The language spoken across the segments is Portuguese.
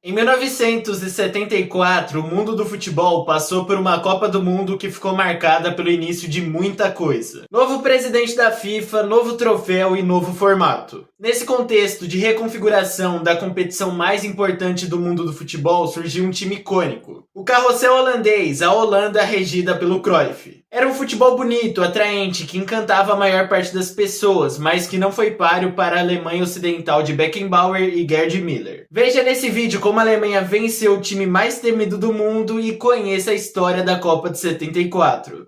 Em 1974, o mundo do futebol passou por uma Copa do Mundo que ficou marcada pelo início de muita coisa. Novo presidente da FIFA, novo troféu e novo formato. Nesse contexto de reconfiguração da competição mais importante do mundo do futebol, surgiu um time icônico. O carrossel holandês, a Holanda regida pelo Cruyff. Era um futebol bonito, atraente, que encantava a maior parte das pessoas, mas que não foi páreo para a Alemanha Ocidental de Beckenbauer e Gerd Müller. Veja nesse vídeo como a Alemanha venceu o time mais temido do mundo e conheça a história da Copa de 74.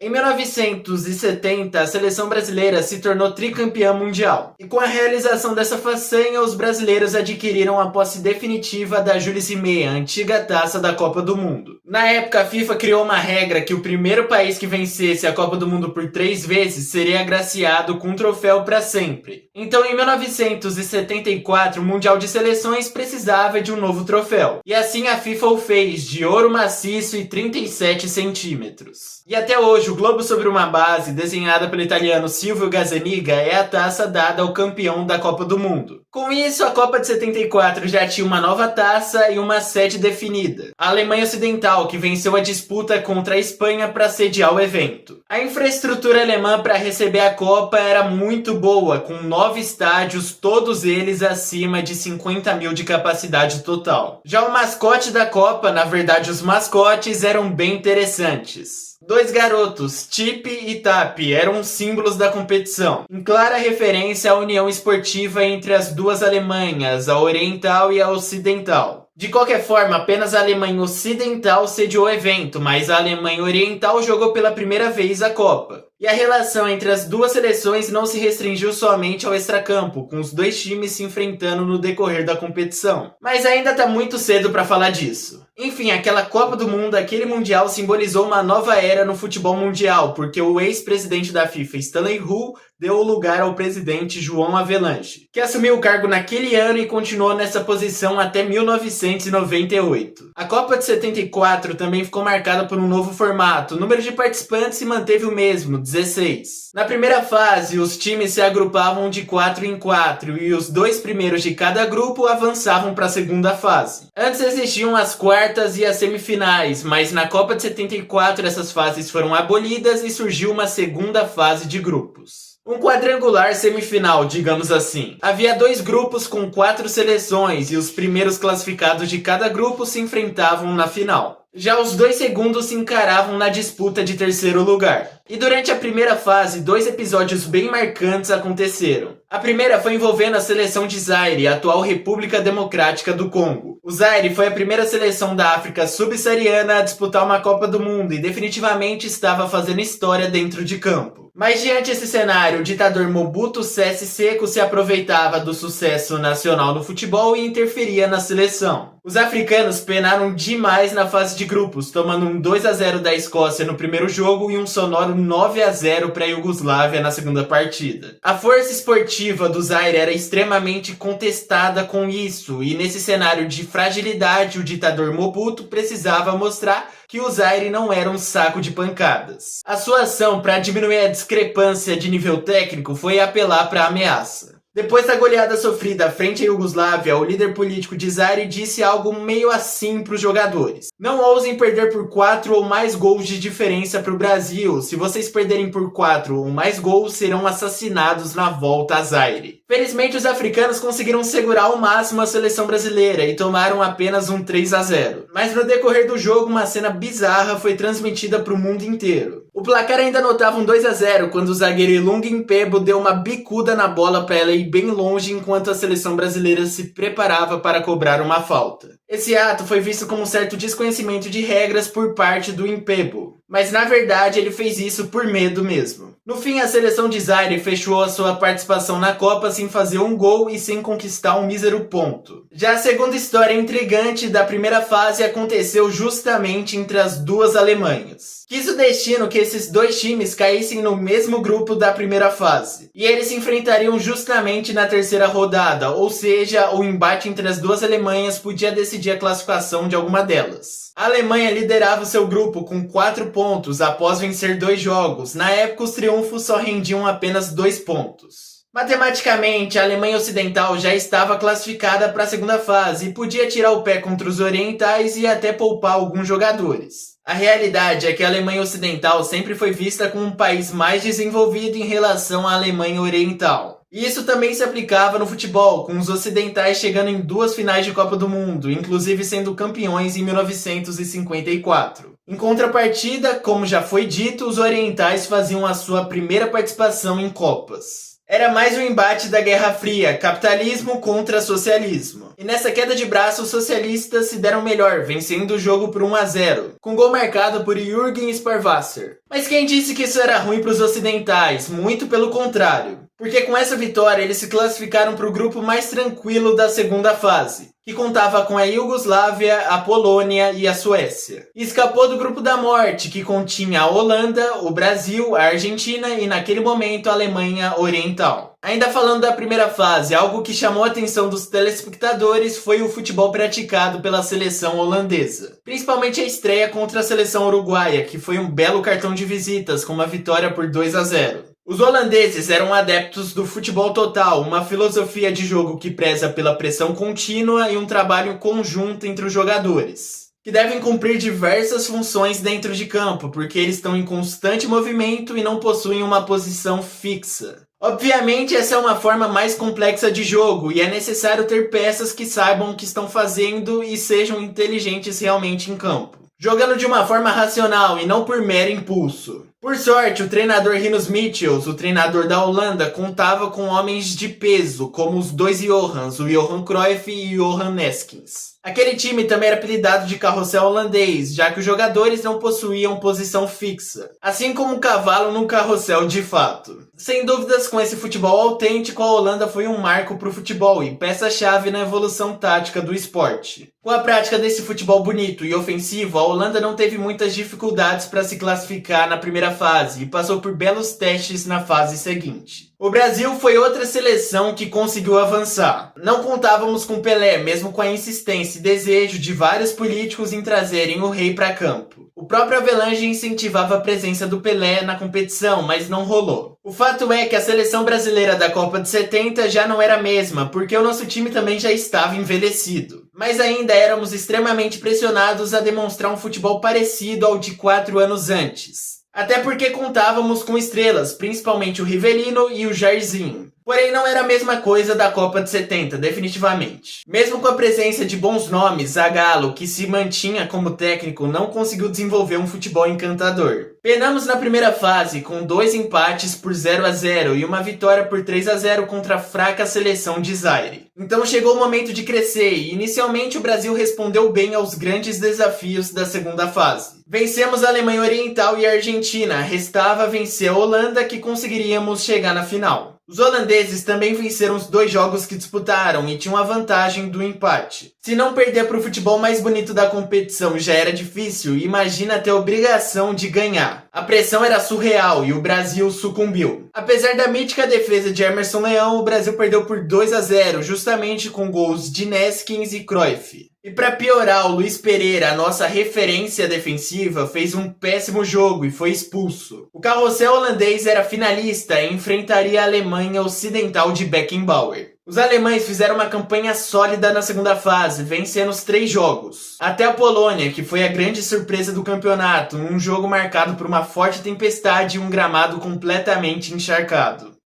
Em 1970, a seleção brasileira se tornou tricampeã mundial. E com a realização dessa façanha, os brasileiros adquiriram a posse definitiva da Jules Rimet, a antiga taça da Copa do Mundo. Na época, a FIFA criou uma regra que o primeiro país que vencesse a Copa do Mundo por 3 vezes seria agraciado com um troféu para sempre. Então, em 1974, o Mundial de Seleções precisava de um novo troféu. E assim a FIFA o fez, de ouro maciço e 37 centímetros. E até hoje, o globo sobre uma base, desenhada pelo italiano Silvio Gazzaniga, é a taça dada ao campeão da Copa do Mundo. Com isso, a Copa de 74 já tinha uma nova taça e uma sede definida. A Alemanha Ocidental, que venceu a disputa contra a Espanha para sediar o evento. A infraestrutura alemã para receber a Copa era muito boa, com 9 estádios, todos eles acima de 50 mil de capacidade total. Já o mascote da Copa, na verdade os mascotes, eram bem interessantes. 2 garotos, Tip e Tap, eram símbolos da competição, em clara referência à união esportiva entre as duas Alemanhas, a oriental e a ocidental. De qualquer forma, apenas a Alemanha Ocidental sediou o evento, mas a Alemanha Oriental jogou pela primeira vez a Copa. E a relação entre as duas seleções não se restringiu somente ao extracampo, com os dois times se enfrentando no decorrer da competição. Mas ainda tá muito cedo para falar disso. Enfim, aquela Copa do Mundo, aquele Mundial simbolizou uma nova era no futebol mundial, porque o ex-presidente da FIFA, Stanley Ho, deu o lugar ao presidente João Havelange, que assumiu o cargo naquele ano e continuou nessa posição até 1998. A Copa de 74 também ficou marcada por um novo formato. O número de participantes se manteve o mesmo, 16. Na primeira fase, os times se agrupavam de 4 em 4 e os 2 primeiros de cada grupo avançavam para a segunda fase. Antes existiam as quartas e as semifinais, mas na Copa de 74 essas fases foram abolidas e surgiu uma segunda fase de grupos. Um quadrangular semifinal, digamos assim. Havia 2 grupos com 4 seleções e os primeiros classificados de cada grupo se enfrentavam na final. Já os 2 segundos se encaravam na disputa de terceiro lugar. E durante a primeira fase, 2 episódios bem marcantes aconteceram. A primeira foi envolvendo a seleção de Zaire, a atual República Democrática do Congo. O Zaire foi a primeira seleção da África subsaariana a disputar uma Copa do Mundo e definitivamente estava fazendo história dentro de campo. Mas diante desse cenário, o ditador Mobutu Sese Seko se aproveitava do sucesso nacional no futebol e interferia na seleção. Os africanos penaram demais na fase de grupos, tomando um 2-0 da Escócia no primeiro jogo e um sonoro 9-0 para a Iugoslávia na segunda partida. A força esportiva do Zaire era extremamente contestada com isso, e nesse cenário de fragilidade, o ditador Mobutu precisava mostrar que o Zaire não era um saco de pancadas. A sua ação para diminuir a discrepância de nível técnico foi apelar para a ameaça. Depois da goleada sofrida frente à Iugoslávia, o líder político de Zaire disse algo meio assim para os jogadores. Não ousem perder por 4 ou mais gols de diferença para o Brasil. Se vocês perderem por 4 ou mais gols, serão assassinados na volta a Zaire. Felizmente, os africanos conseguiram segurar ao máximo a seleção brasileira e tomaram apenas um 3-0. Mas no decorrer do jogo, uma cena bizarra foi transmitida para o mundo inteiro. O placar ainda anotava um 2-0 quando o zagueiro Ilunga Mpebo deu uma bicuda na bola para ela ir bem longe enquanto a seleção brasileira se preparava para cobrar uma falta. Esse ato foi visto como um certo desconhecimento de regras por parte do Mpebo, mas na verdade ele fez isso por medo mesmo. No fim, a seleção de Zaire fechou a sua participação na Copa sem fazer um gol e sem conquistar um mísero ponto. Já a segunda história intrigante da primeira fase aconteceu justamente entre as duas Alemanhas. Quis o destino que esses 2 times caíssem no mesmo grupo da primeira fase, e eles se enfrentariam justamente na terceira rodada, ou seja, o embate entre as duas Alemanhas podia decidir a classificação de alguma delas. A Alemanha liderava o seu grupo com 4 pontos após vencer 2 jogos. Na época, os triunfos só rendiam apenas 2 pontos. Matematicamente, a Alemanha Ocidental já estava classificada para a segunda fase e podia tirar o pé contra os orientais e até poupar alguns jogadores. A realidade é que a Alemanha Ocidental sempre foi vista como um país mais desenvolvido em relação à Alemanha Oriental. E isso também se aplicava no futebol, com os ocidentais chegando em 2 finais de Copa do Mundo, inclusive sendo campeões em 1954. Em contrapartida, como já foi dito, os orientais faziam a sua primeira participação em Copas. Era mais um embate da Guerra Fria, capitalismo contra socialismo. E nessa queda de braço, os socialistas se deram melhor, vencendo o jogo por 1-0, com gol marcado por Jürgen Sparwasser. Mas quem disse que isso era ruim para os ocidentais? Muito pelo contrário. Porque com essa vitória eles se classificaram para o grupo mais tranquilo da segunda fase, que contava com a Iugoslávia, a Polônia e a Suécia. E escapou do grupo da morte, que continha a Holanda, o Brasil, a Argentina e naquele momento a Alemanha Oriental. Ainda falando da primeira fase, algo que chamou a atenção dos telespectadores foi o futebol praticado pela seleção holandesa. Principalmente a estreia contra a seleção uruguaia, que foi um belo cartão de visitas com uma vitória por 2-0. Os holandeses eram adeptos do futebol total, uma filosofia de jogo que preza pela pressão contínua e um trabalho conjunto entre os jogadores, que devem cumprir diversas funções dentro de campo, porque eles estão em constante movimento e não possuem uma posição fixa. Obviamente, essa é uma forma mais complexa de jogo e é necessário ter peças que saibam o que estão fazendo e sejam inteligentes realmente em campo, jogando de uma forma racional e não por mero impulso. Por sorte, o treinador Rinus Michels, o treinador da Holanda, contava com homens de peso, como os dois Johans, o Johan Cruyff e o Johan Neskins. Aquele time também era apelidado de carrossel holandês, já que os jogadores não possuíam posição fixa, assim como o cavalo num carrossel de fato. Sem dúvidas, com esse futebol autêntico, a Holanda foi um marco para o futebol e peça-chave na evolução tática do esporte. Com a prática desse futebol bonito e ofensivo, a Holanda não teve muitas dificuldades para se classificar na primeira fase e passou por belos testes na fase seguinte. O Brasil foi outra seleção que conseguiu avançar. Não contávamos com Pelé, mesmo com a insistência e desejo de vários políticos em trazerem o rei para campo. O próprio Avelange incentivava a presença do Pelé na competição, mas não rolou. O fato é que a seleção brasileira da Copa de 70 já não era a mesma, porque o nosso time também já estava envelhecido. Mas ainda éramos extremamente pressionados a demonstrar um futebol parecido ao de 4 anos antes. Até porque contávamos com estrelas, principalmente o Rivelino e o Jairzinho. Porém, não era a mesma coisa da Copa de 70, definitivamente. Mesmo com a presença de bons nomes, Zagallo, que se mantinha como técnico, não conseguiu desenvolver um futebol encantador. Penamos na primeira fase, com 2 empates por 0-0 e uma vitória por 3-0 contra a fraca seleção de Zaire. Então chegou o momento de crescer e inicialmente o Brasil respondeu bem aos grandes desafios da segunda fase. Vencemos a Alemanha Oriental e a Argentina, restava vencer a Holanda que conseguiríamos chegar na final. Os holandeses também venceram os 2 jogos que disputaram e tinham a vantagem do empate. Se não perder para o futebol mais bonito da competição já era difícil, imagina ter a obrigação de ganhar. A pressão era surreal e o Brasil sucumbiu. Apesar da mítica defesa de Emerson Leão, o Brasil perdeu por 2-0, justamente com gols de Neskins e Cruyff. E para piorar, o Luiz Pereira, a nossa referência defensiva, fez um péssimo jogo e foi expulso. O carrossel holandês era finalista e enfrentaria a Alemanha Ocidental de Beckenbauer. Os alemães fizeram uma campanha sólida na segunda fase, vencendo os 3 jogos. Até a Polônia, que foi a grande surpresa do campeonato, um jogo marcado por uma forte tempestade e um gramado completamente encharcado.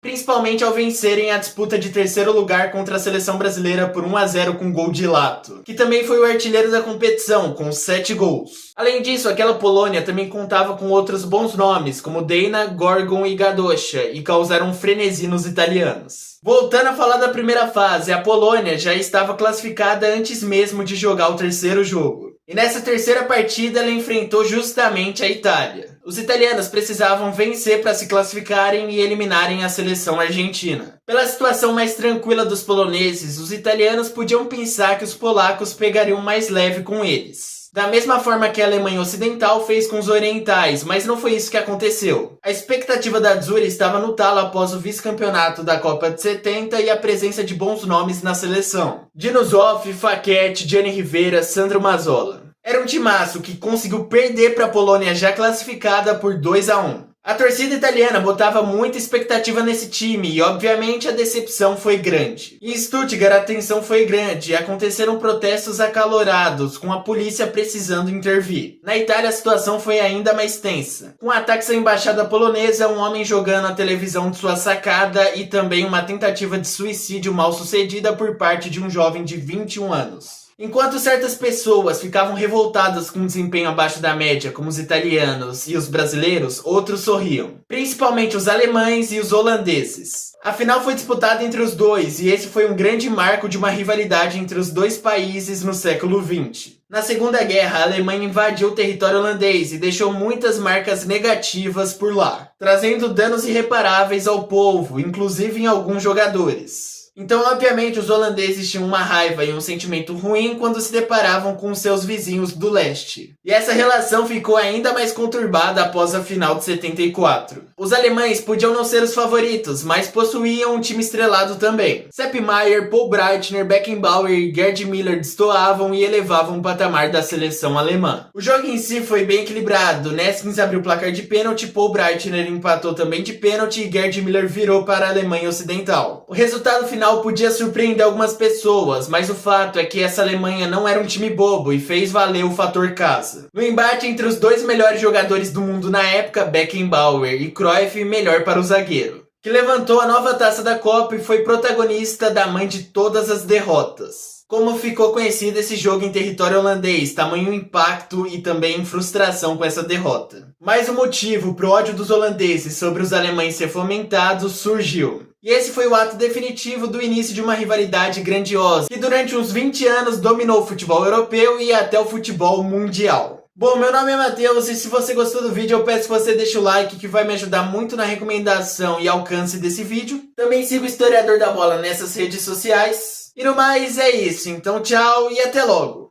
Principalmente ao vencerem a disputa de terceiro lugar contra a seleção brasileira por 1-0 com gol de Lato, que também foi o artilheiro da competição, com 7 gols. Além disso, aquela Polônia também contava com outros bons nomes, como Dejna, Gorgon e Gadosha, e causaram um frenesi nos italianos. Voltando a falar da primeira fase, a Polônia já estava classificada antes mesmo de jogar o terceiro jogo. E nessa terceira partida ela enfrentou justamente a Itália. Os italianos precisavam vencer para se classificarem e eliminarem a seleção argentina. Pela situação mais tranquila dos poloneses, os italianos podiam pensar que os polacos pegariam mais leve com eles. Da mesma forma que a Alemanha Ocidental fez com os orientais, mas não foi isso que aconteceu. A expectativa da Azzurri estava no talo após o vice-campeonato da Copa de 70 e a presença de bons nomes na seleção. Dino Zoff, Faquete, Gianni Rivera, Sandro Mazzola. Era um timaço que conseguiu perder para a Polônia já classificada por 2-1. A torcida italiana botava muita expectativa nesse time e, obviamente, a decepção foi grande. Em Stuttgart, a tensão foi grande e aconteceram protestos acalorados, com a polícia precisando intervir. Na Itália, a situação foi ainda mais tensa, com ataques à embaixada polonesa, um homem jogando a televisão de sua sacada e também uma tentativa de suicídio mal sucedida por parte de um jovem de 21 anos. Enquanto certas pessoas ficavam revoltadas com o desempenho abaixo da média, como os italianos e os brasileiros, outros sorriam. Principalmente os alemães e os holandeses. A final foi disputada entre os dois e esse foi um grande marco de uma rivalidade entre os dois países no século XX. Na Segunda Guerra, a Alemanha invadiu o território holandês e deixou muitas marcas negativas por lá, trazendo danos irreparáveis ao povo, inclusive em alguns jogadores. Então, obviamente, os holandeses tinham uma raiva e um sentimento ruim quando se deparavam com seus vizinhos do leste. E essa relação ficou ainda mais conturbada após a final de 74. Os alemães podiam não ser os favoritos, mas possuíam um time estrelado também. Sepp Maier, Paul Breitner, Beckenbauer e Gerd Müller destoavam e elevavam o patamar da seleção alemã. O jogo em si foi bem equilibrado. Neskins abriu o placar de pênalti, Paul Breitner empatou também de pênalti e Gerd Müller virou para a Alemanha Ocidental. O resultado final podia surpreender algumas pessoas, mas o fato é que essa Alemanha não era um time bobo e fez valer o fator casa. No embate entre os dois melhores jogadores do mundo na época, Beckenbauer e Cruyff, melhor para o zagueiro, que levantou a nova taça da Copa e foi protagonista da mãe de todas as derrotas. Como ficou conhecido esse jogo em território holandês, tamanho impacto e também frustração com essa derrota. Mas o motivo pro ódio dos holandeses sobre os alemães ser fomentado surgiu. E esse foi o ato definitivo do início de uma rivalidade grandiosa, que durante uns 20 anos dominou o futebol europeu e até o futebol mundial. Bom, meu nome é Matheus e se você gostou do vídeo eu peço que você deixe o like que vai me ajudar muito na recomendação e alcance desse vídeo. Também siga o Historiador da Bola nessas redes sociais. E no mais é isso, então tchau e até logo!